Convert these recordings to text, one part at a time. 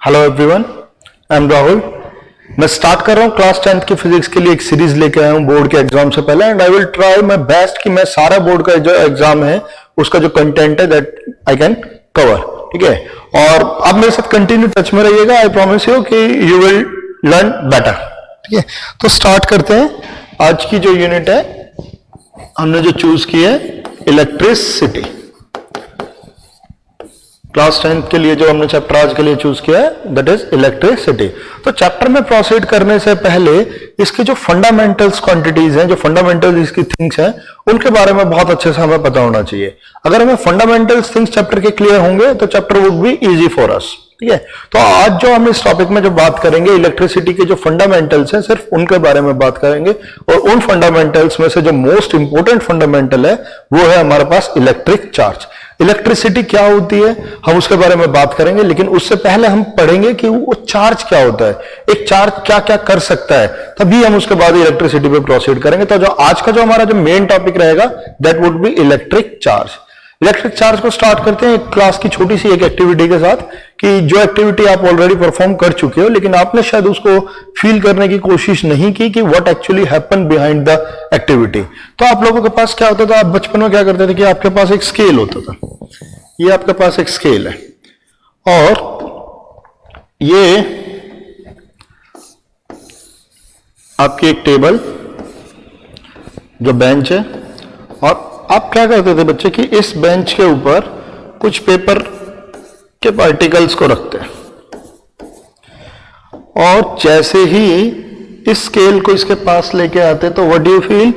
Hello everyone, I am Rahul. मैं start कर रहा हूँ क्लास 10th की फिजिक्स के लिए एक सीरीज लेके आया हूँ बोर्ड के एग्जाम से पहले, and I will try my best कि मैं सारा बोर्ड का जो एग्जाम है उसका जो कंटेंट है दैट आई कैन कवर। ठीक है, और आप मेरे साथ कंटिन्यू टच में रहिएगा। आई प्रॉमिस यू कि यू विल लर्न बेटर। ठीक है, तो स्टार्ट करते हैं। आज की जो यूनिट है हमने जो चूज की है इलेक्ट्रिसिटी। क्लास 10th के लिए जो हमने चैप्टर आज के लिए चूज किया है दैट इज इलेक्ट्रिसिटी। तो चैप्टर में प्रोसीड करने से पहले इसके जो फंडामेंटल्स क्वांटिटीज हैं, जो फंडामेंटल्स इसकी थिंग्स हैं, उनके बारे में बहुत अच्छे से हमें पता होना चाहिए। अगर हमें फंडामेंटल्स थिंग्स चैप्टर के क्लियर होंगे तो chapter would be easy for us. ठीक है, तो आज जो हम इस टॉपिक में जो बात करेंगे इलेक्ट्रिसिटी के जो फंडामेंटल्स हैं, सिर्फ उनके बारे में बात करेंगे। और उन फंडामेंटल्स में से जो मोस्ट इंपोर्टेंट फंडामेंटल है वो है हमारे पास इलेक्ट्रिक चार्ज। इलेक्ट्रिसिटी क्या होती है हम उसके बारे में बात करेंगे, लेकिन उससे पहले हम पढ़ेंगे कि वो चार्ज क्या होता है, एक चार्ज क्या क्या कर सकता है, तभी हम उसके बाद इलेक्ट्रिसिटी पे प्रोसीड करेंगे। तो जो आज का जो हमारा जो मेन टॉपिक रहेगा that would be electric charge. Electric charge को स्टार्ट करते हैं एक क्लास की छोटी सी एक एक्टिविटी के साथ, कि जो एक्टिविटी आप ऑलरेडी परफॉर्म कर चुके हो लेकिन आपने शायद उसको फील करने की कोशिश नहीं की कि what actually happen behind the activity. तो आप लोगों के पास क्या होता था, आप बचपन में क्या करते थे कि आपके पास एक स्केल होता था। ये आपके पास एक स्केल है और ये आपकी एक टेबल जो बेंच है, और आप क्या करते थे बच्चे कि इस बेंच के ऊपर कुछ पेपर के पार्टिकल्स को रखते हैं, और जैसे ही इस स्केल को इसके पास लेके आते तो व्हाट डू यू फील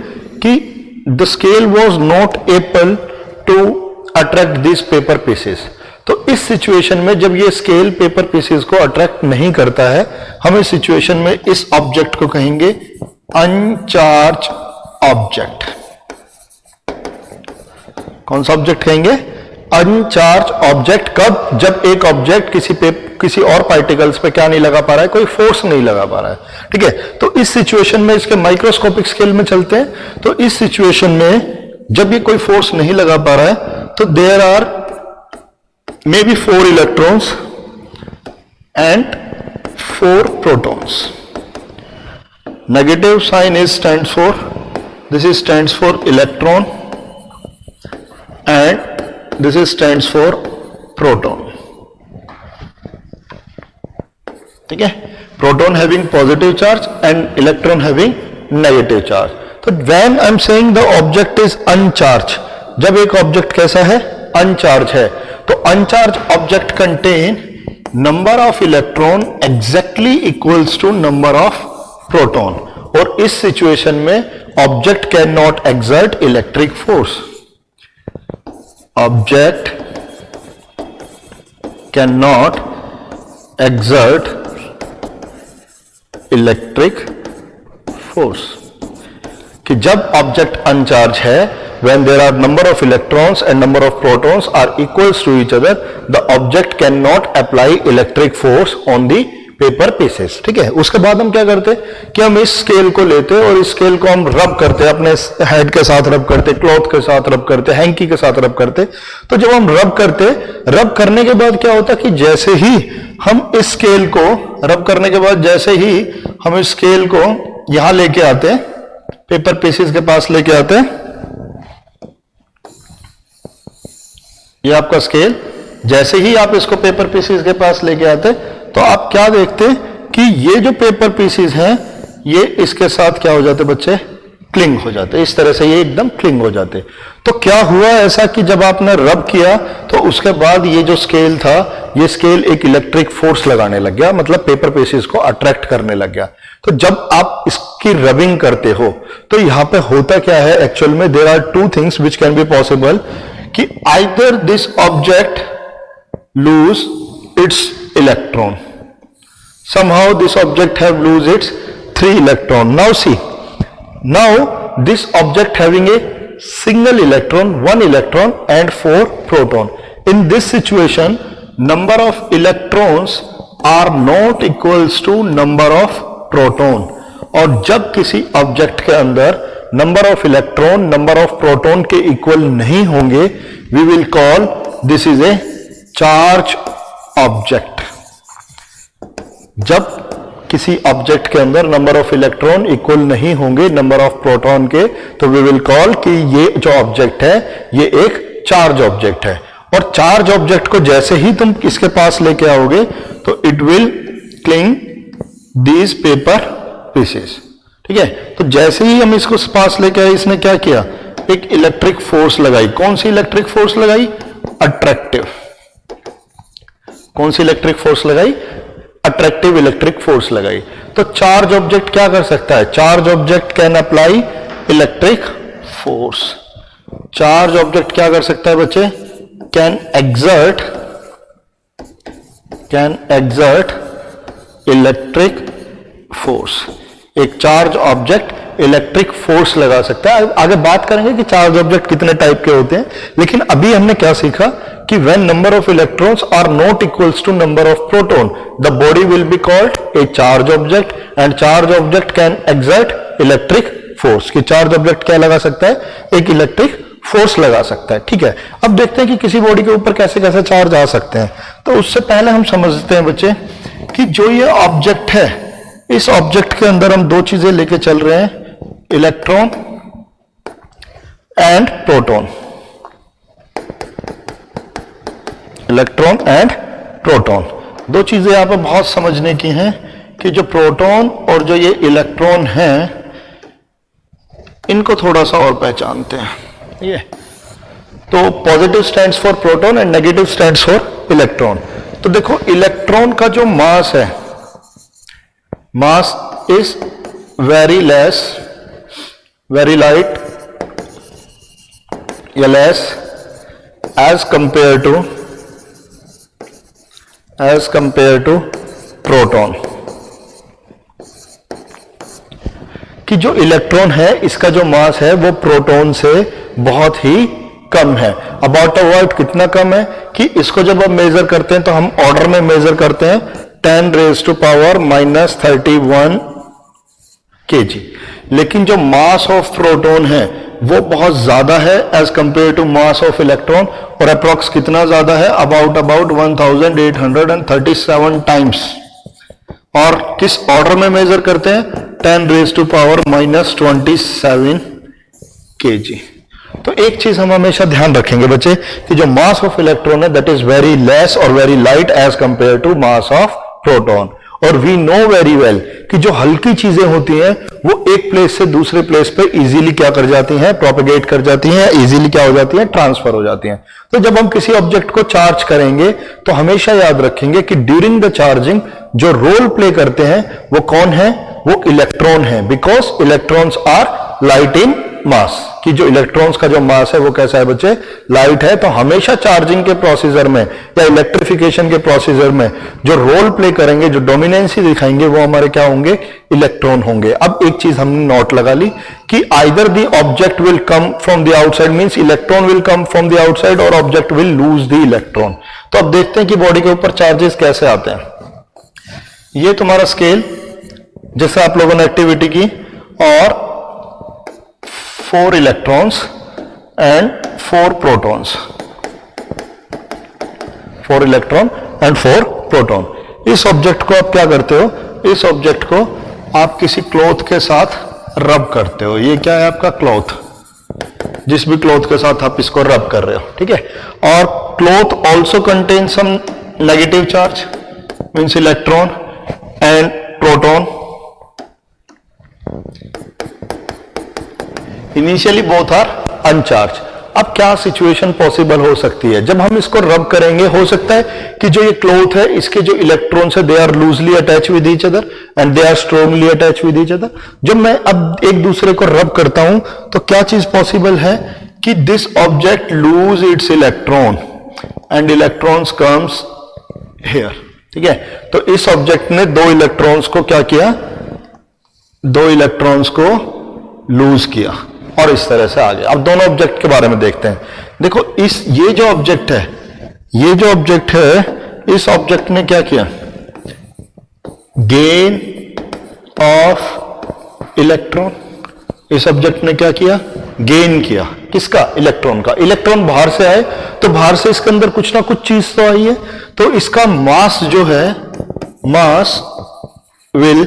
कि the scale was not able to attract this paper pieces. तो इस सिचुएशन में जब ये स्केल पेपर पीसेस को अट्रैक्ट नहीं करता है, हम इस सिचुएशन में इस ऑब्जेक्ट को कहेंगे अनचार्ज ऑब्जेक्ट। कौन सा ऑब्जेक्ट कहेंगे? अनचार्ज ऑब्जेक्ट। कब? जब एक ऑब्जेक्ट किसी और पार्टिकल्स पे क्या नहीं लगा पा रहा है, कोई फोर्स नहीं लगा पा रहा है। ठीक है, तो इस सिचुएशन में इसके माइक्रोस्कोपिक स्केल में चलते हैं। तो इस सिचुएशन में जब ये कोई फोर्स नहीं लगा पा रहा है तो there are may be 4 electrons and 4 protons. Negative sign is stands for, this is stands for electron and this is stands for proton. ठीक है, proton having positive charge and electron having negative charge. तो when I'm saying the object is uncharged, जब एक object कैसा है? अनचार्ज है। तो अनचार्ज object contain number of electron exactly equals to number of proton, और इस सिचुएशन में object can not exert electric force. Object cannot exert electric force. कि जब ऑब्जेक्ट अनचार्ज है, when there are number of electrons and number of protons are equals to each other, the object cannot apply electric force on the paper pieces. ठीक है, उसके बाद हम क्या करते कि हम इस स्केल को लेते और इस स्केल को हम रब करते, अपने हेड के साथ रब करते, क्लॉथ के साथ रब करते, हैंकी के साथ रब करते। तो जब हम रब करते, रब करने के बाद क्या होता कि जैसे ही हम इस स्केल को रब करने के बाद जैसे ही हम इस स्केल को यहां लेके आते, पेपर पीसेस के पास लेके आते, ये आपका स्केल, जैसे ही आप इसको पेपर पीसेस के पास लेके आते तो आप क्या देखते कि ये जो पेपर पीसेस हैं ये इसके साथ क्या हो जाते बच्चे? क्लिंग हो जाते। इस तरह से ये एकदम क्लिंग हो जाते। तो क्या हुआ ऐसा कि जब आपने रब किया तो उसके बाद ये जो स्केल था, ये स्केल एक इलेक्ट्रिक फोर्स लगाने लग गया, मतलब पेपर पीसेस को अट्रैक्ट करने लग गया। तो जब आप इसकी रबिंग करते हो तो यहां पे होता क्या है एक्चुअल में? There are 2 things which can be possible, कि either this object lose its electron, somehow this object have lose its 3 electron. Now see, now this object having a single electron, 1 electron and 4 proton. In this situation number of electrons are not equals to number of proton. और जब किसी object के अंदर number of electron number of proton के equal नहीं होंगे, we will call this is a charge object. जब किसी ऑब्जेक्ट के अंदर नंबर ऑफ इलेक्ट्रॉन इक्वल नहीं होंगे नंबर ऑफ प्रोटॉन के, तो वी विल कॉल कि ये जो ऑब्जेक्ट है ये एक चार्ज ऑब्जेक्ट है। और चार्ज ऑब्जेक्ट को जैसे ही तुम इसके पास लेके आओगे तो it will cling these paper pieces, ठीक है। तो जैसे ही हम इसको पास लेके आए, इसने क्या किया, एक इलेक्ट्रिक फोर्स लगाई। कौन सी इलेक्ट्रिक फोर्स लगाई, अट्रैक्टिव। कौन सी इलेक्ट्रिक फोर्स लगाई, अट्रैक्टिव इलेक्ट्रिक फोर्स लगाई। तो चार्ज ऑब्जेक्ट क्या कर सकता है, charge object can apply electric force. Charge object क्या कर सकता है बच्चे, कैन एग्जर्ट इलेक्ट्रिक फोर्स। एक चार्ज ऑब्जेक्ट इलेक्ट्रिक फोर्स लगा सकता है। आगे बात करेंगे कि चार्ज ऑब्जेक्ट कितने टाइप के होते हैं, लेकिन अभी हमने क्या सीखा कि when number of electrons are not equals to number of proton, the body will be called a charge object and charge object can exert electric force। कि चार्ज ऑब्जेक्ट क्या लगा सकता है, एक इलेक्ट्रिक फोर्स लगा सकता है, ठीक है। अब देखते हैं कि किसी बॉडी के ऊपर कैसे कैसे चार्ज आ सकते हैं। तो उससे पहले हम समझते हैं बच्चे कि जो ये ऑब्जेक्ट है, इस ऑब्जेक्ट के अंदर हम दो चीजें लेके चल रहे हैं, electron and proton. Electron and proton, दो चीजें यहां पर बहुत समझने की हैं कि जो प्रोटॉन और जो ये इलेक्ट्रॉन हैं, इनको थोड़ा सा और पहचानते हैं। ये तो positive stands for proton and negative stands for electron. तो देखो इलेक्ट्रॉन का जो मास है, mass is very less, very light या less as compare to proton. कि जो इलेक्ट्रॉन है इसका जो मास है वो प्रोटॉन से बहुत ही कम है। अबाउट अ वर्ड कितना कम है कि इसको जब हम मेजर करते हैं तो हम ऑर्डर में मेजर करते हैं 10⁻⁻31 kg, लेकिन जो मास ऑफ प्रोटॉन है वो बहुत ज्यादा है as compare to mass of electron. और अप्रॉक्स कितना ज्यादा है, अबाउट 1837 टाइम्स। और किस ऑर्डर में मेजर करते हैं, 10⁻⁻27 kg। तो एक चीज हम हमेशा ध्यान रखेंगे बच्चे कि जो मास ऑफ इलेक्ट्रॉन है दैट इज वेरी लेस और very light as compare to mass of proton. और वी नो वेरी वेल कि जो हल्की चीजें होती हैं वो एक प्लेस से दूसरे प्लेस पे इजीली क्या कर जाती हैं, प्रोपेगेट कर जाती हैं, इजीली क्या हो जाती हैं, ट्रांसफर हो जाती हैं। तो जब हम किसी ऑब्जेक्ट को चार्ज करेंगे तो हमेशा याद रखेंगे कि ड्यूरिंग द चार्जिंग जो रोल प्ले करते हैं वो कौन है, वो इलेक्ट्रॉन है। Because electrons are light in mass, कि जो इलेक्ट्रॉन्स का जो मास है वो कैसा है बच्चे, लाइट है। तो हमेशा चार्जिंग के प्रोसीजर में या इलेक्ट्रिफिकेशन के प्रोसीजर में जो रोल प्ले करेंगे, जो डोमिनेंसी दिखाएंगे, वो हमारे क्या होंगे, इलेक्ट्रॉन होंगे। अब एक चीज हमने नोट लगा ली कि either the object will come from the outside, means electron will come from the outside, और object will lose the electron. तो अब देखते हैं कि बॉडी के ऊपर चार्जेस कैसे आते हैं। ये तुम्हारा स्केल जैसे आप लोगों ने एक्टिविटी की, और 4 electrons and 4 protons, 4 electron and 4 proton. इस ऑब्जेक्ट को आप क्या करते हो, इस ऑब्जेक्ट को आप किसी क्लॉथ के साथ रब करते हो। ये क्या है आपका क्लॉथ, जिस भी क्लॉथ के साथ आप इसको रब कर रहे हो, ठीक है। और cloth also contain some negative charge, means electron and proton. Initially both are uncharged. अब क्या सिचुएशन पॉसिबल हो सकती है, जब हम इसको रब करेंगे हो सकता है कि जो ये क्लॉथ है इसके जो इलेक्ट्रॉन्स है they are loosely attach with each other and they are strongly attach with each other. जब मैं अब एक दूसरे को रब करता हूं तो क्या चीज पॉसिबल है कि this object lose its electron and electrons comes here, ठीक है। तो इस ऑब्जेक्ट ने 2 इलेक्ट्रॉन्स को क्या किया, 2 इलेक्ट्रॉन्स को लूज किया और इस तरह से आ गया। अब दोनों ऑब्जेक्ट के बारे में देखते हैं। देखो ये जो ऑब्जेक्ट है, ये जो ऑब्जेक्ट है, इस ऑब्जेक्ट ने क्या किया, गेन ऑफ इलेक्ट्रॉन। इस ऑब्जेक्ट ने क्या किया, गेन किया, किसका, इलेक्ट्रॉन का। इलेक्ट्रॉन बाहर से आए तो बाहर से इसके अंदर कुछ ना कुछ चीज तो आई है, तो इसका मास जो है, मास विल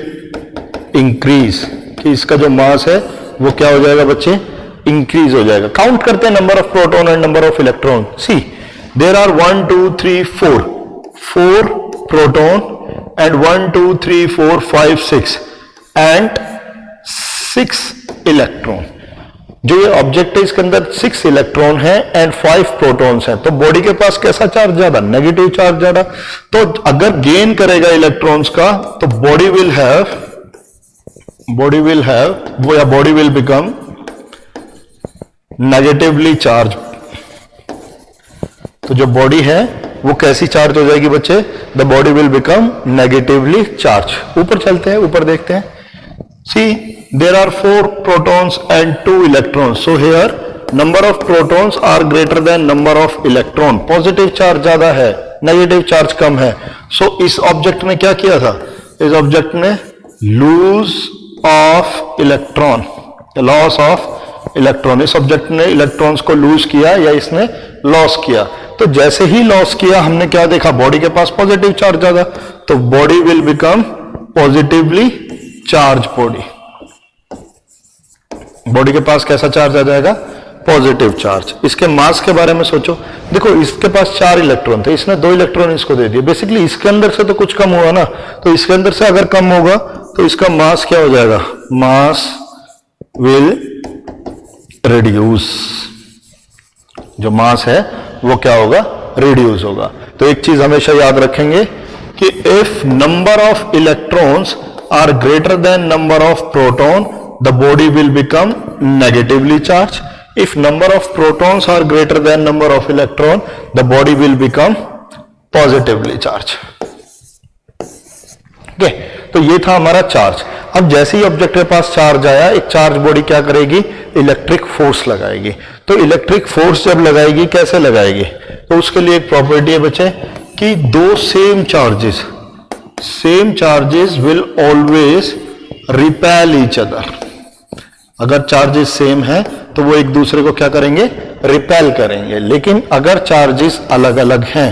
इंक्रीज, कि इसका जो मास है वो क्या हो जाएगा बच्चे, इंक्रीज हो जाएगा। काउंट करते हैं number of proton and number of electron. See there are 1 2 3 4 proton and 1 2 3 4 5 6 and 6 electron. जो ये ऑब्जेक्ट है इसके अंदर 6 इलेक्ट्रॉन है एंड 5 प्रोटॉन्स हैं। तो बॉडी के पास कैसा चार्ज ज्यादा, नेगेटिव चार्ज ज्यादा। तो अगर गेन करेगा इलेक्ट्रॉन्स का तो body will become negatively charge. तो जो बॉडी है वो कैसी चार्ज हो जाएगी बच्चे, the body will become negatively charge. ऊपर चलते हैं, ऊपर देखते हैं। सी there are 4 protons and 2 electrons, so here number of protons are greater than number of electron। Positive charge ज्यादा है, नेगेटिव चार्ज कम है। सो इस ऑब्जेक्ट ने क्या किया था, इस ऑब्जेक्ट ने loose of electron, loss of electron. इस ऑब्जेक्ट ने इलेक्ट्रॉन्स को लूज किया या इसने लॉस किया। तो जैसे ही लॉस किया हमने क्या देखा, बॉडी के पास पॉजिटिव चार्ज ज्यादा, तो body will become positively charge body. Body के पास कैसा चार्ज आ जाएगा, पॉजिटिव चार्ज। इसके मास के बारे में सोचो, देखो इसके पास 4 इलेक्ट्रॉन थे, इसने 2 इलेक्ट्रॉन इसको दे दिए। बेसिकली इसके अंदर से तो कुछ कम हुआ ना, तो इसके अंदर से अगर कम होगा तो इसका मास क्या हो जाएगा, मास विल रिड्यूस। जो मास है वो क्या होगा, रिड्यूस होगा। तो एक चीज हमेशा याद रखेंगे कि if number of electrons are greater than number of proton, the body will become negatively charged. If number of protons are greater than number of electron, the body will become positively charged. Okay, तो ये था हमारा charge. अब जैसे ही object के पास charge आया, एक charge body क्या करेगी, इलेक्ट्रिक फोर्स लगाएगी। तो इलेक्ट्रिक फोर्स जब लगाएगी, कैसे लगाएगी, तो उसके लिए एक प्रॉपर्टी है बच्चे कि दो same charges will always repel each other. अगर चार्जेस सेम है तो वो एक दूसरे को क्या करेंगे, रिपेल करेंगे। लेकिन अगर चार्जेस अलग अलग हैं,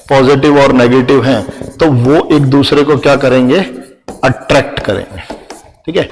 पॉजिटिव और नेगेटिव हैं, तो वो एक दूसरे को क्या करेंगे, अट्रैक्ट करेंगे। ठीक है,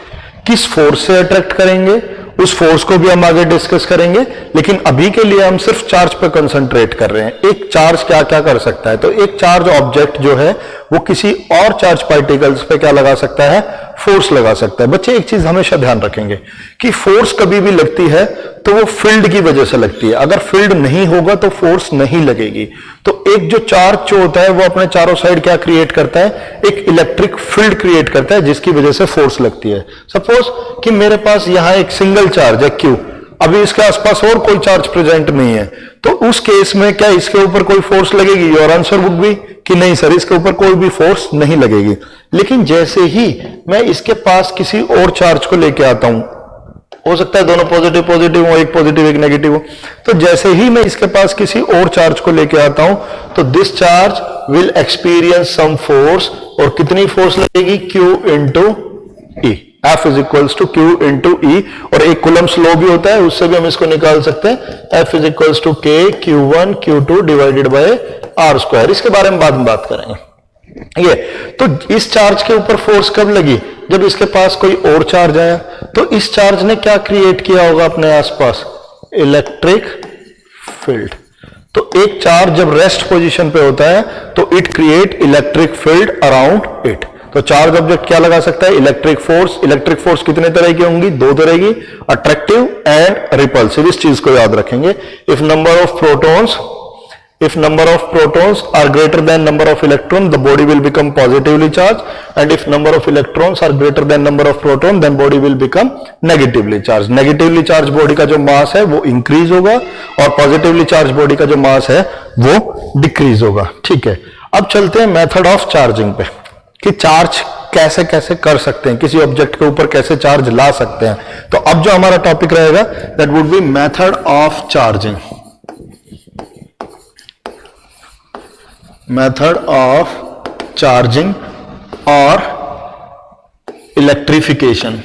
किस फोर्स से अट्रैक्ट करेंगे उस फोर्स को भी हम आगे डिस्कस करेंगे, लेकिन अभी के लिए हम सिर्फ चार्ज पर कंसंट्रेट कर रहे हैं। एक चार्ज क्या क्या कर सकता है, तो एक चार्ज ऑब्जेक्ट जो है वो किसी और चार्ज पार्टिकल्स पे क्या लगा सकता है, फोर्स लगा सकता है। बच्चे एक चीज हमेशा ध्यान रखेंगे कि फोर्स कभी भी लगती है तो वो फील्ड की वजह से लगती है। अगर फील्ड नहीं होगा तो फोर्स नहीं लगेगी। तो एक जो चार्ज जो होता है वो अपने चारों साइड क्या क्रिएट करता है, एक इलेक्ट्रिक फील्ड क्रिएट करता है जिसकी वजह से फोर्स लगती है। सपोज कि मेरे पास यहां एक सिंगल चार्ज है Q, अभी इसके आसपास और कोई चार्ज प्रेजेंट नहीं है, तो उस केस में क्या इसके ऊपर कोई फोर्स लगेगी, योर आंसर वुड बी कि नहीं सर, इसके ऊपर कोई भी फोर्स नहीं लगेगी। लेकिन जैसे ही मैं इसके पास किसी और चार्ज को लेके आता हूं, हो सकता है दोनों पॉजिटिव हो, एक पॉजिटिव एक नेगेटिव हो, तो जैसे ही मैं इसके पास किसी और चार्ज को लेके आता हूं तो this charge will experience some force, और कितनी फोर्स लगेगी, Q into E. F is equals to Q into E, और एक कूलम्ब्स लॉ भी होता है, उससे भी हम इसको निकाल सकते हैं, F is equals to K Q1 Q2 divided by R square. इसके बारे में बाद में बात करेंगे। ये तो इस चार्ज के ऊपर फोर्स कब लगी, जब इसके पास कोई और चार्ज आया। तो इस चार्ज ने क्या क्रिएट किया होगा अपने आसपास, इलेक्ट्रिक फील्ड। तो एक चार्ज जब रेस्ट पोजीशन पे होता है तो it create electric field around it. तो चार्ज ऑब्जेक्ट क्या लगा सकता है, इलेक्ट्रिक फोर्स। इलेक्ट्रिक फोर्स कितने तरह की होंगी, 2 तरह की, अट्रैक्टिव एंड रिपल्सिव। इस चीज को याद रखेंगे। If number of protons are greater than number of electrons, the body will become positively charged, and if number of electrons are greater than number of protons, then body will become negatively charged. Negatively charged body का जो mass है वो increase होगा, और positively charge body का जो mass है वो डिक्रीज होगा। ठीक है, अब चलते हैं मेथड ऑफ चार्जिंग पे, कि चार्ज कैसे कैसे कर सकते हैं, किसी ऑब्जेक्ट के ऊपर कैसे चार्ज ला सकते हैं। तो अब जो हमारा टॉपिक रहेगा that would be method of charging. Method of charging और इलेक्ट्रिफिकेशन।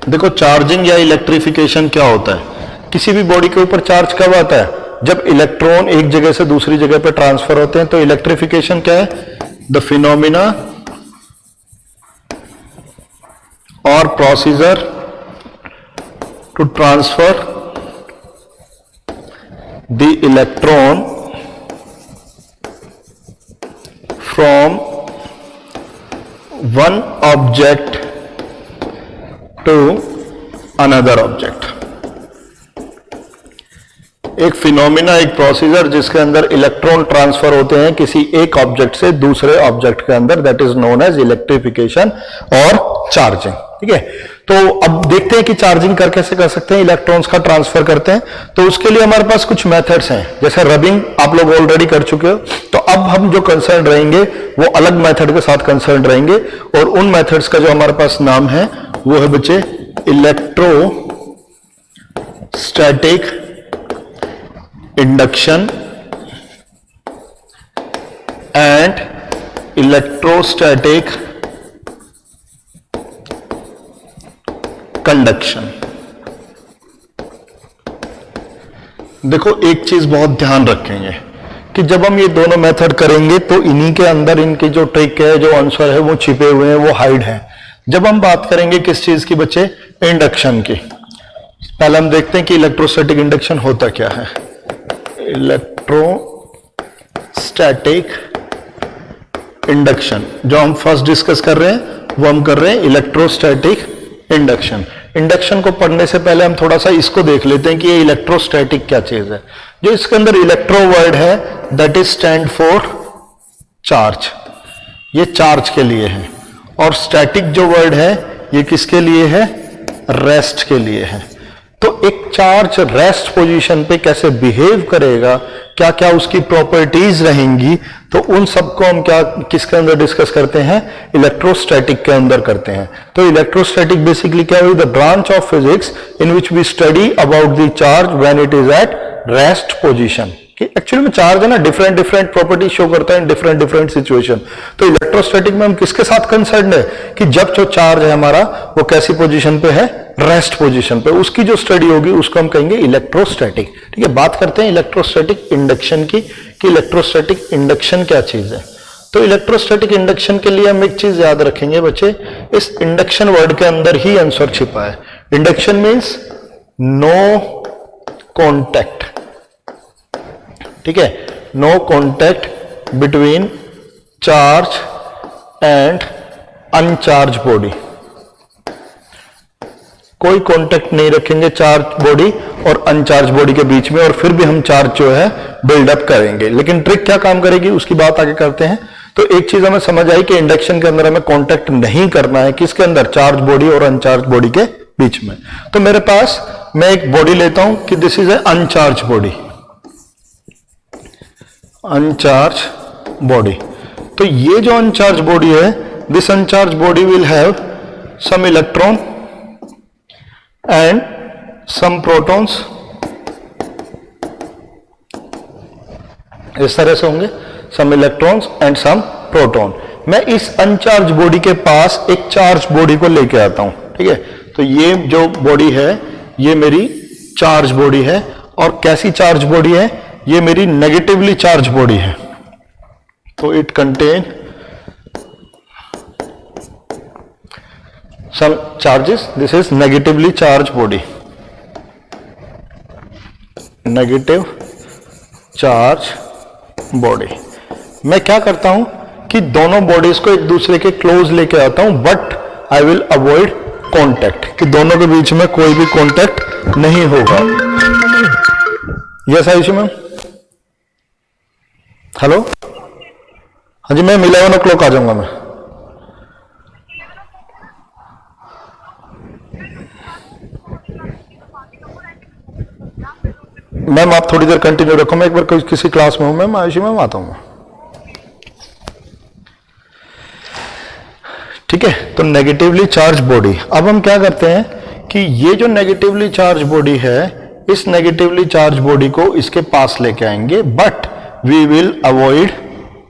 देखो चार्जिंग या इलेक्ट्रिफिकेशन क्या होता है, किसी भी बॉडी के ऊपर चार्ज कब आता है, जब इलेक्ट्रॉन एक जगह से दूसरी जगह पे ट्रांसफर होते हैं तो इलेक्ट्रिफिकेशन क्या है? द फिनोमिना और procedure to transfer the electron from one object to another object. एक फिनोमिना, एक प्रोसीजर जिसके अंदर इलेक्ट्रॉन ट्रांसफर होते हैं किसी एक ऑब्जेक्ट से दूसरे ऑब्जेक्ट के अंदर, that is known as electrification और चार्जिंग। ठीक है, तो अब देखते हैं कि चार्जिंग कैसे कर सकते हैं, इलेक्ट्रॉन्स का ट्रांसफर करते हैं। तो उसके लिए हमारे पास कुछ मेथड्स हैं, जैसे रबिंग आप लोग ऑलरेडी कर चुके हो। तो अब हम जो कंसर्न रहेंगे वो अलग मेथड के साथ कंसर्न रहेंगे, और उन मेथड्स का जो हमारे पास नाम है वो है बच्चे electrostatic induction and electrostatic conduction. देखो एक चीज बहुत ध्यान रखेंगे कि जब हम ये दोनों मेथड करेंगे तो इन्हीं के अंदर इनकी जो ट्रिक है, जो आंसर है वो छिपे हुए हैं, वो हाइड है। जब हम बात करेंगे किस चीज की बच्चे? इंडक्शन की। पहले हम देखते हैं कि इलेक्ट्रोस्टैटिक इंडक्शन होता क्या है। इलेक्ट्रोस्टैटिक इंडक्शन जो हम फर्स्ट डिस्कस कर रहे हैं वो हम कर रहे हैं इलेक्ट्रोस्टैटिक इंडक्शन। इंडक्शन को पढ़ने से पहले हम थोड़ा सा इसको देख लेते हैं कि ये इलेक्ट्रोस्टैटिक क्या चीज है। जो इसके अंदर इलेक्ट्रो वर्ड है that is stand for charge, ये चार्ज के लिए है। और स्टैटिक जो वर्ड है ये किसके लिए है? रेस्ट के लिए है। तो एक चार्ज रेस्ट पोजीशन पे कैसे बिहेव करेगा, क्या क्या उसकी प्रॉपर्टीज रहेंगी, तो उन सबको हम क्या किसके अंदर डिस्कस करते हैं? इलेक्ट्रोस्टैटिक के अंदर करते हैं। तो इलेक्ट्रोस्टैटिक बेसिकली क्या हुई? The branch of physics in which we study about the charge when it is at rest position. कि एक्चुअली में चार्ज है ना, डिफरेंट डिफरेंट प्रॉपर्टी शो करता है इन डिफरेंट डिफरेंट सिचुएशन। तो इलेक्ट्रोस्टैटिक में हम किसके साथ कंसर्न है कि जब जो चार्ज है हमारा वो कैसी पोजीशन पे है? रेस्ट पोजीशन पे। उसकी जो स्टडी होगी उसको हम कहेंगे इलेक्ट्रोस्टैटिक। ठीक है, बात करते हैं इलेक्ट्रोस्टैटिक इंडक्शन की कि इलेक्ट्रोस्टैटिक इंडक्शन क्या चीज है। तो इलेक्ट्रोस्टैटिक इंडक्शन के लिए हम एक चीज याद रखेंगे बच्चे, इस इंडक्शन वर्ड के अंदर ही आंसर छिपा है। Induction means no contact. ठीक है, no contact between charge and uncharged body. कोई कांटेक्ट नहीं रखेंगे चार्ज बॉडी और अनचार्ज बॉडी के बीच में, और फिर भी हम चार्ज जो है बिल्डअप करेंगे। लेकिन ट्रिक क्या काम करेगी उसकी बात आगे करते हैं। तो एक चीज हमें समझ आई कि इंडक्शन के अंदर हमें कांटेक्ट नहीं करना है, किसके अंदर? चार्ज बॉडी और अनचार्ज बॉडी के बीच में। तो मेरे पास मैं एक बॉडी लेता हूं कि this is a uncharged body, uncharged body. तो ये जो अनचार्ज बॉडी है, this uncharged body will have some electron and some protons, इस तरह से होंगे, some electrons and some proton. मैं इस अनचार्ज बॉडी के पास एक चार्ज बॉडी को लेके आता हूं। ठीक है, तो ये जो बॉडी है ये मेरी चार्ज बॉडी है, और कैसी चार्ज बॉडी है? ये मेरी नेगेटिवली चार्ज बॉडी है। तो it contain some charges, this is negatively charged body, negative charge body। मैं क्या करता हूं कि दोनों बॉडीज को एक दूसरे के क्लोज लेके आता हूं, but I will avoid contact, कि दोनों के बीच में कोई भी कांटेक्ट नहीं होगा। यस आयुषी मैम, हेलो, हाँ जी मैम 11 o'clock आ जाऊंगा मैं। मैम आप थोड़ी देर कंटिन्यू रखो, मैं एक बार किसी क्लास में हूं मैम, आयुषी मैम आता हूं। ठीक है, तो नेगेटिवली चार्ज बॉडी। अब हम क्या करते हैं कि ये जो नेगेटिवली चार्ज बॉडी है, इस नेगेटिवली चार्ज बॉडी को इसके पास लेके आएंगे, but we will avoid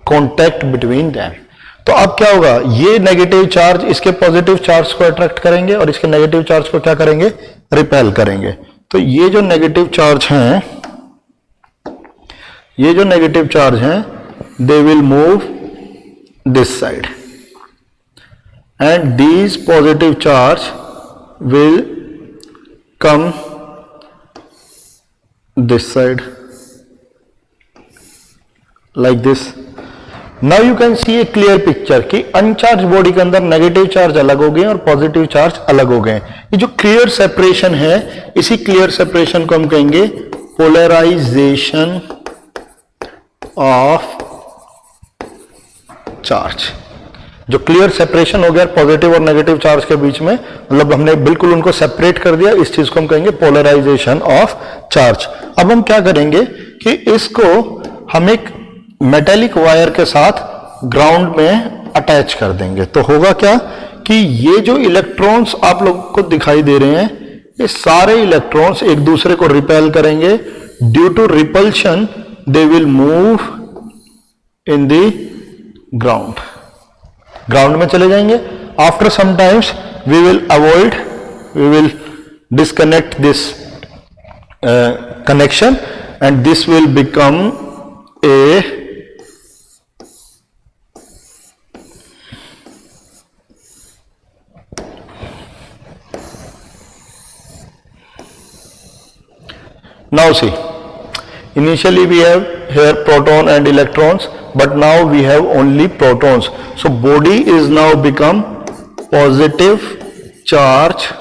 contact between them. तो अब क्या होगा? ये नेगेटिव चार्ज इसके पॉजिटिव चार्ज को अट्रैक्ट करेंगे और इसके नेगेटिव चार्ज को क्या करेंगे? रिपेल करेंगे। तो ये जो नेगेटिव चार्ज हैं ये जो नेगेटिव चार्ज हैं दे will move this side and these positive charge will come this side like this. Now you can see a clear picture कि अनचार्ज बॉडी के अंदर नेगेटिव चार्ज अलग हो गए और पॉजिटिव चार्ज अलग हो गए। ये जो क्लियर सेपरेशन है, इसी क्लियर सेपरेशन को हम कहेंगे पोलराइजेशन ऑफ चार्ज। जो क्लियर सेपरेशन हो गया पॉजिटिव और नेगेटिव चार्ज के बीच में, मतलब हमने बिल्कुल उनको सेपरेट कर दिया, इस चीज को हम कहेंगे पोलराइजेशन ऑफ चार्ज। अब हम क्या करेंगे कि इसको हम एक मेटेलिक वायर के साथ ग्राउंड में अटैच कर देंगे। तो होगा क्या कि ये जो इलेक्ट्रॉन्स आप लोगों को दिखाई दे रहे हैं, ये सारे इलेक्ट्रॉन्स एक दूसरे को रिपेल करेंगे। Due to repulsion they will move in the ground, ground में चले जाएंगे। After some times we will disconnect this connection and this will become a now see, initially we have here proton and electrons, but now we have only protons. So body is now become positive charge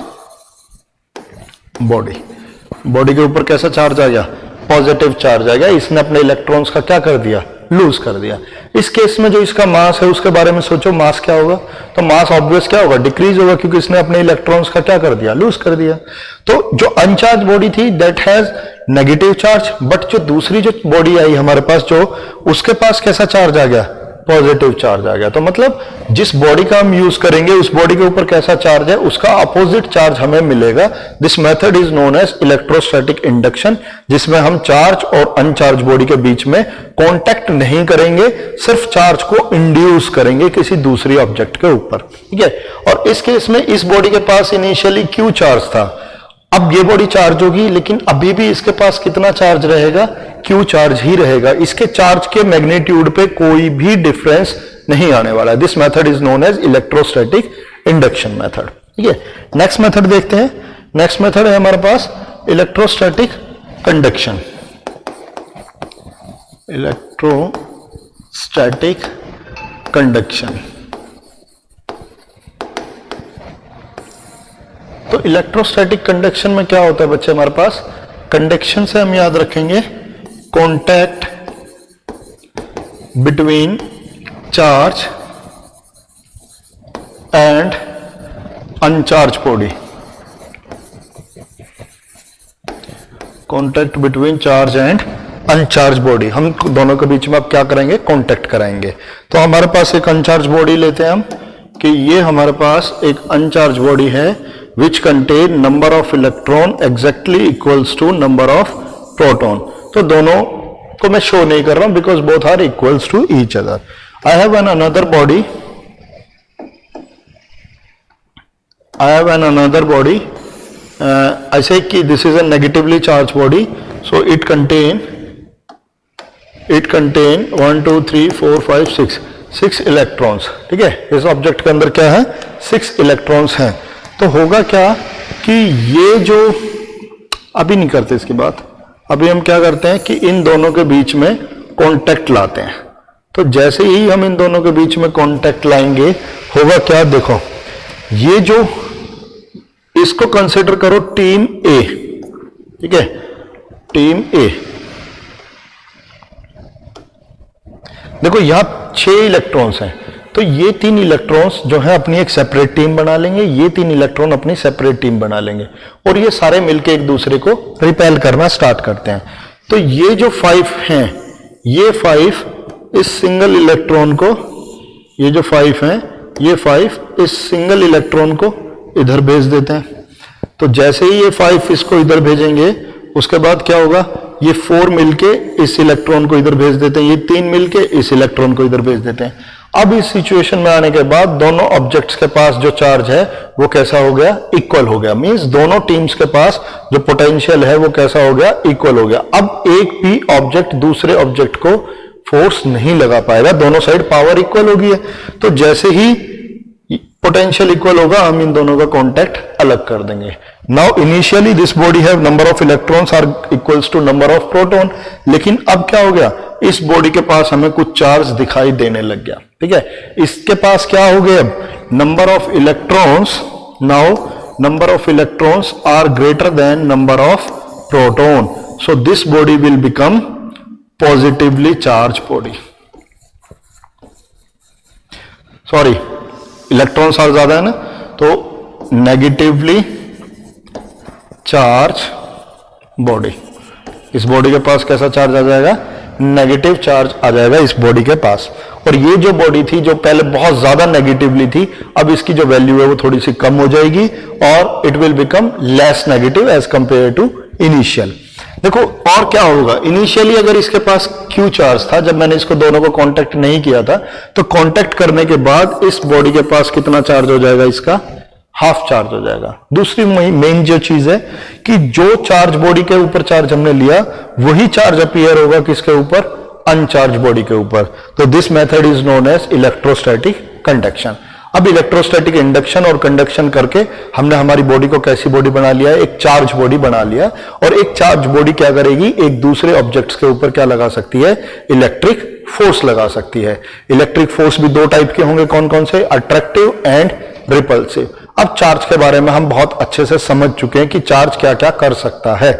body. Body के ऊपर कैसा charge आ गया? Positive charge आ गया। इसने अपने electrons का क्या कर दिया? लूज कर दिया। इस केस में जो इसका मास है उसके बारे में सोचो, मास क्या होगा? तो मास ऑब्वियस क्या होगा? डिक्रीज होगा, क्योंकि इसने अपने इलेक्ट्रॉन्स का क्या कर दिया? लूज कर दिया। तो जो अनचार्ज बॉडी थी that has negative charge, but जो दूसरी जो बॉडी आई हमारे पास, जो उसके पास कैसा चार्ज आ गया? पॉजिटिव चार्ज आ गया। तो मतलब जिस बॉडी का हम यूज करेंगे उस बॉडी के ऊपर कैसा चार्ज है उसका अपोजिट चार्ज हमें मिलेगा। This method is known as electrostatic induction, जिसमें हम चार्ज और अनचार्ज बॉडी के बीच में कांटेक्ट नहीं करेंगे, सिर्फ चार्ज को इंड्यूस करेंगे किसी दूसरी ऑब्जेक्ट के ऊपर। ठीक है। और इस केस में इस बॉडी के पास इनिशियली क्यू चार्ज था, अब ये बॉडी चार्ज होगी, लेकिन अभी भी इसके पास कितना चार्ज रहेगा? क्यू चार्ज ही रहेगा। इसके चार्ज के मैग्नीट्यूड पे कोई भी डिफरेंस नहीं आने वाला है। This method is known as electrostatic induction method. ठीक है। नेक्स्ट मेथड देखते हैं। नेक्स्ट मेथड है हमारे पास इलेक्ट्रोस्टैटिक कंडक्शन। Electrostatic conduction. तो इलेक्ट्रोस्टैटिक कंडक्शन में क्या होता है बच्चे? हमारे पास कंडक्शन से हम याद रखेंगे contact between charge and uncharged body. Contact between charge and uncharged body, हम दोनों के बीच में अब क्या करेंगे? कॉन्टैक्ट कराएंगे। तो हमारे पास एक अनचार्ज बॉडी लेते हैं हम, कि ये हमारे पास एक अनचार्ज बॉडी है which contain number of electron exactly equals to number of proton. तो दोनों को मैं शो नहीं कर रहा हूं because both are equals to each other. I have another body. I say कि this is a negatively charged body, so it contain 1 2 3 4 5 6 electrons. ठीक है। इस ऑब्जेक्ट के अंदर क्या है? 6 इलेक्ट्रॉन्स हैं। तो होगा क्या कि ये जो, अभी नहीं करते इसकी बात, अभी हम क्या करते हैं कि इन दोनों के बीच में कांटेक्ट लाते हैं। तो जैसे ही हम इन दोनों के बीच में कांटेक्ट लाएंगे होगा क्या? देखो, ये जो, इसको कंसिडर करो टीम ए। ठीक है, टीम ए। देखो यहां 6 इलेक्ट्रॉन्स हैं, तो ये 3 इलेक्ट्रॉन्स जो है अपनी एक सेपरेट टीम बना लेंगे, ये 3 इलेक्ट्रॉन अपनी सेपरेट टीम बना लेंगे, और ये सारे मिलके एक दूसरे को रिपेल करना स्टार्ट करते हैं। तो ये जो 5 हैं, ये 5 इस सिंगल इलेक्ट्रॉन को, ये जो 5 हैं, ये 5 इस सिंगल इलेक्ट्रॉन को इधर भेज देते हैं। तो जैसे ही ये 5 इसको इधर भेजेंगे, उसके बाद क्या होगा? ये 4 मिलके इस इलेक्ट्रॉन को इधर भेज देते हैं, ये 3 मिलके इस इलेक्ट्रॉन को इधर भेज देते हैं। अब इस सिचुएशन में आने के बाद दोनों ऑब्जेक्ट्स के पास जो चार्ज है वो कैसा हो गया, इक्वल हो गया। मींस दोनों टीम्स के पास जो पोटेंशियल है वो कैसा हो गया, इक्वल हो गया। अब एक भी ऑब्जेक्ट दूसरे ऑब्जेक्ट को फोर्स नहीं लगा पाएगा, दोनों साइड पावर इक्वल होगी है। तो जैसे ही पोटेंशियल इक्वल होगा हम इन दोनों का कॉन्टैक्ट अलग कर देंगे। Now initially this body have number of electrons are equals to number of proton, लेकिन अब क्या हो गया, इस बॉडी के पास हमें कुछ चार्ज दिखाई देने लग गया। ठीक है, इसके पास क्या हो गया, अब number of electrons, now number of electrons are greater than number of proton, so this body will become positively charge body. Sorry, electrons are ज्यादा है ना, तो नेगेटिवली चार्ज बॉडी। इस बॉडी के पास कैसा चार्ज आ जाएगा, नेगेटिव चार्ज आ जाएगा इस बॉडी के पास। और ये जो बॉडी थी जो पहले बहुत ज्यादा नेगेटिवली थी, अब इसकी जो वैल्यू है वो थोड़ी सी कम हो जाएगी और it will become less negative as compare to initial. देखो और क्या होगा, इनिशियली अगर इसके पास क्यू चार्ज था, जब मैंने इसको दोनों को कांटेक्ट नहीं किया था, तो कांटेक्ट करने के बाद इस बॉडी के पास कितना चार्ज हो जाएगा, इसका हाफ चार्ज हो जाएगा। दूसरी मेन जो चीज है कि जो चार्ज बॉडी के ऊपर चार्ज हमने लिया वही चार्ज अपीयर होगा किसके ऊपर, अनचार्ज बॉडी के ऊपर। तो this method is known as electrostatic conduction. अब इलेक्ट्रोस्टैटिक इंडक्शन और कंडक्शन करके हमने हमारी बॉडी को कैसी बॉडी बना लिया है, एक चार्ज बॉडी बना लिया। और एक चार्ज बॉडी क्या करेगी, एक दूसरे ऑब्जेक्ट्स के ऊपर क्या लगा सकती है, इलेक्ट्रिक फोर्स लगा सकती है। इलेक्ट्रिक फोर्स भी दो टाइप के होंगे, कौन कौन से, अट्रैक्टिव एंड रिपल्सिव। अब चार्ज के बारे में हम बहुत अच्छे से समझ चुके हैं कि चार्ज क्या क्या कर सकता है।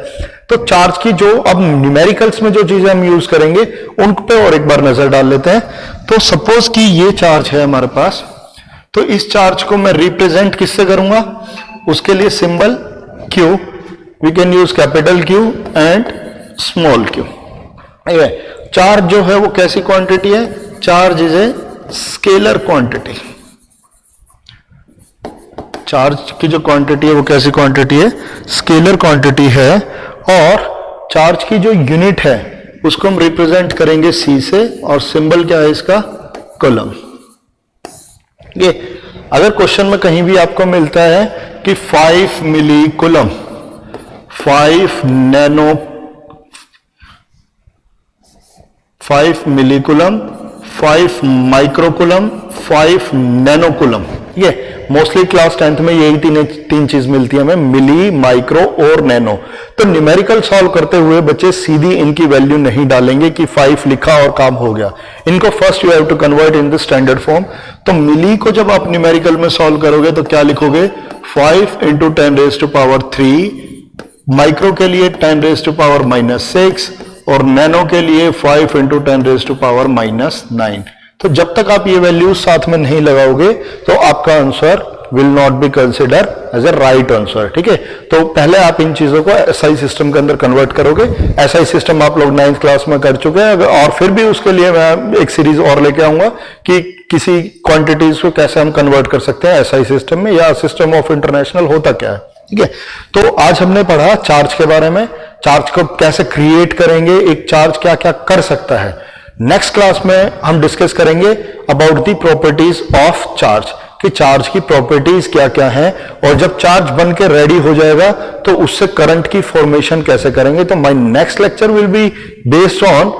तो चार्ज की जो अब न्यूमेरिकल्स में जो चीजें हम यूज करेंगे उन पे और एक बार नजर डाल लेते हैं। तो सपोज कि ये चार्ज है हमारे पास, तो इस चार्ज को मैं रिप्रेजेंट किससे करूंगा, उसके लिए symbol Q, we can use capital Q and small q। Charge जो है वो कैसी क्वांटिटी है, charge is a scalar quantity. Charge की जो क्वांटिटी है वो कैसी क्वांटिटी है, स्केलर क्वांटिटी है। और चार्ज की जो यूनिट है उसको हम रिप्रेजेंट करेंगे C से, और सिंबल क्या है इसका, कूलम। ये अगर क्वेश्चन में कहीं भी आपको मिलता है कि 5 milli coulomb, 5 nano, 5 milli coulomb, 5 micro coulomb, 5 nano coulomb, ये मोस्टली क्लास 10th में यही तीन चीज मिलती है हमें, मिली, माइक्रो और नैनो। तो न्यूमेरिकल सॉल्व करते हुए बच्चे सीधी इनकी वैल्यू नहीं डालेंगे कि 5 लिखा और काम हो गया। इनको first you have to convert in the standard form. तो मिली को जब आप न्यूमेरिकल में सॉल्व करोगे तो क्या लिखोगे, 5 × 10⁻³ माइक्रो के लिए 10⁻⁻6 और नैनो के लिए 5 × 10⁻⁻9। तो जब तक आप ये वैल्यूज साथ में नहीं लगाओगे तो आपका answer will not be consider as a right answer. ठीक है, तो पहले आप इन चीजों को एसआई सिस्टम के अंदर कन्वर्ट करोगे। एसआई सिस्टम आप लोग 9th क्लास में कर चुके हैं, और फिर भी उसके लिए मैं एक सीरीज और लेके आऊंगा कि किसी क्वांटिटीज को कैसे हम कन्वर्ट कर सकते हैं एसआई सिस्टम में, या सिस्टम ऑफ इंटरनेशनल होता क्या है। ठीक है, तो आज हमने पढ़ा चार्ज के बारे में, चार्ज को कैसे क्रिएट करेंगे, एक चार्ज क्या क्या कर सकता है। नेक्स्ट क्लास में हम डिस्कस करेंगे about the properties of charge, कि चार्ज की प्रॉपर्टीज क्या क्या हैं, और जब चार्ज बन के रेडी हो जाएगा तो उससे करंट की फॉर्मेशन कैसे करेंगे। तो my next lecture will be based on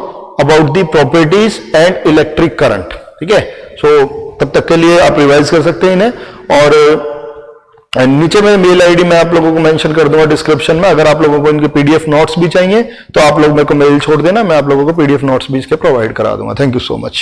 about the properties and electric current. ठीक है, सो तब तक के लिए आप रिवाइज कर सकते हैं इन्हें, और नीचे में मेल आईडी मैं आप लोगों को मेंशन कर दूंगा डिस्क्रिप्शन में। अगर आप लोगों को इनके पीडीएफ नोट्स भी चाहिए तो आप लोग मेरे को मेल छोड़ देना, मैं आप लोगों को पीडीएफ नोट्स भी इसके प्रोवाइड करा दूंगा। Thank you so much.